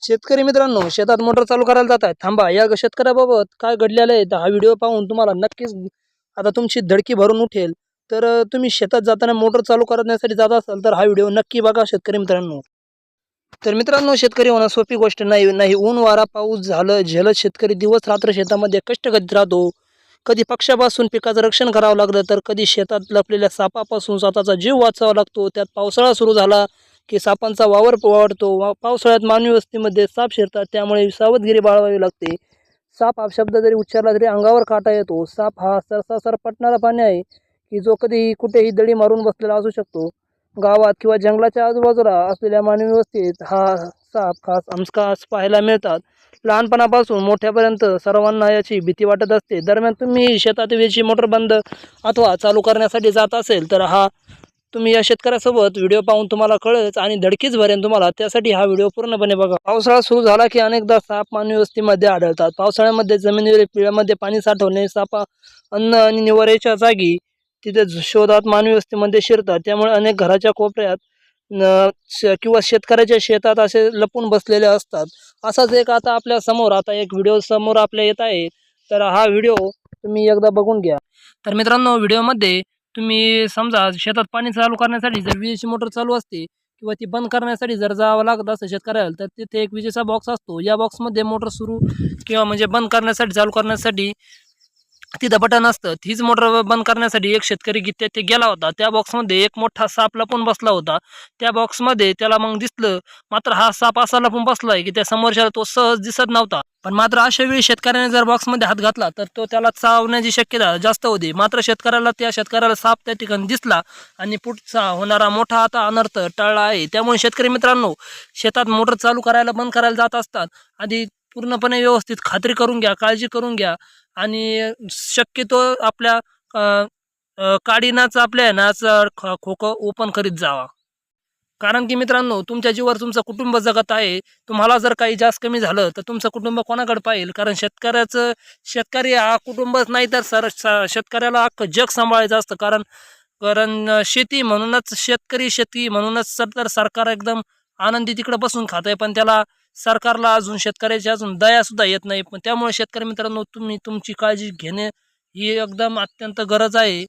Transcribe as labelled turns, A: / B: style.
A: शेतकरी मित्रांनो, शेतात मोटर चालू करायला जात आहे. थांबा, या शेतकऱ्याबाबत काय घडलेलं आहे हा व्हिडिओ पाहून तुम्हाला नक्कीच आता तुमची धडकी भरून उठेल. तर तुम्ही शेतात जाताना मोटर चालू करण्यासाठी जात असाल तर हा व्हिडिओ नक्की बघा शेतकरी मित्रांनो. तर मित्रांनो, शेतकरी होणं सोपी गोष्ट नाही. नाही ऊन वारा पाऊस झालं झेलत शेतकरी दिवस रात्र शेतामध्ये कष्ट करीत राहतो. कधी पक्षापासून पिकाचं रक्षण करावं लागलं, तर कधी शेतात लपलेल्या सापापासून स्वतःचा जीव वाचवावा लागतो. त्यात पावसाळा सुरू झाला की सापांचा वावर वाढतो. पावसाळ्यात मानवी वस्तीमध्ये साप शिरतात, त्यामुळे सावधगिरी बाळगावी लागते. साप हा शब्द जरी उच्चारला तरी अंगावर काटा येतो. साप हा सरसा सरपटणारा प्राणी आहे की जो कधीही कुठेही दडी मारून बसलेला असू शकतो. गावात किंवा जंगलाच्या आजूबाजूला असलेल्या मानवी वस्तीत हा साप खास हमखास पाहायला मिळतात. लहानपणापासून मोठ्यापर्यंत सर्वांना याची भीती वाटत असते. दरम्यान तुम्ही शेतात विजेची मोटर बंद अथवा चालू करण्यासाठी जात असेल तर तुम्ही या शेतकऱ्यासोबत व्हिडिओ पाहून तुम्हाला कळेल आणि धडकीच भरेन तुम्हाला. त्यासाठी हा व्हिडिओ पूर्णपणे बघा. पावसाळा सुरू झाला की अनेकदा साप मानवी वस्तीमध्ये आढळतात. पावसाळ्यामध्ये जमिनीवरील पिळ्यामध्ये पाणी साठवणे, साप अन्न आणि निवाऱ्याच्या जागी तिथे शोधात मानवी वस्तीमध्ये शिरतात. त्यामुळे अनेक घराच्या कोपऱ्यात किंवा शेतकऱ्याच्या शेतात असे लपून बसलेले असतात. असाच एक आता आपल्या समोर एक व्हिडिओ समोर आपल्या येत आहे. तर हा व्हिडिओ तुम्ही एकदा बघून घ्या. तर मित्रांनो, व्हिडिओमध्ये तुम्ही समजा शेतात पाणी चालू करण्यासाठी जर विजेची मोटर चालू असते किंवा ती बंद करण्यासाठी जर जावं लागत असतं शेतकऱ्याला, तर तिथे एक विजेचा बॉक्स असतो. या बॉक्समध्ये मोटर सुरू किंवा म्हणजे बंद करण्यासाठी चालू करण्यासाठी तिथं बटन असतं. हीच मोटर बंद करण्यासाठी एक शेतकरी ते गेला होता. त्या बॉक्समध्ये एक मोठा साप लपून बसला होता. त्या बॉक्समध्ये त्याला मग दिसलं, मात्र हा साप असा लपून बसलाय की त्या समोरच्याला तो सहज दिसत नव्हता. पण मात्र अशा वेळी शेतकऱ्याने जर बॉक्समध्ये हात घातला तर तो त्याला चावण्याची शक्यता जास्त होती. मात्र त्या शेतकऱ्याला साप त्या ठिकाणी दिसला आणि पुढचा होणारा मोठा आता अनर्थ टळला आहे. त्यामुळे शेतकरी मित्रांनो, शेतात मोटर चालू करायला बंद करायला जात असतात आधी पूर्णपणे व्यवस्थित खात्री करून घ्या, काळजी करून घ्या आणि शक्यतो आपल्या काडीनाच आपल्या खोकं ओपन करीत जावा. कारण की मित्रांनो, तुमच्या जीवावर तुमचं कुटुंब जगत आहे. तुम्हाला जर काही जास्त कमी झालं तर तुमचं कुटुंब कोणाकडे पाहिल? कारण शेतकरी हा कुटुंबच नाही तर शेतकऱ्याला अख्खं जग सांभाळायचं असतं. कारण कारण शेती म्हणूनच शेती म्हणूनच तर सरकार एकदम आनंदी तिकडे बसून खात आहे. पण त्याला सरकारला अजून शेतकऱ्याची अजून दयासुद्धा येत नाही. पण त्यामुळे शेतकरी मित्रांनो, तुम्ही तुमची काळजी घेणे ही एकदम अत्यंत गरज आहे.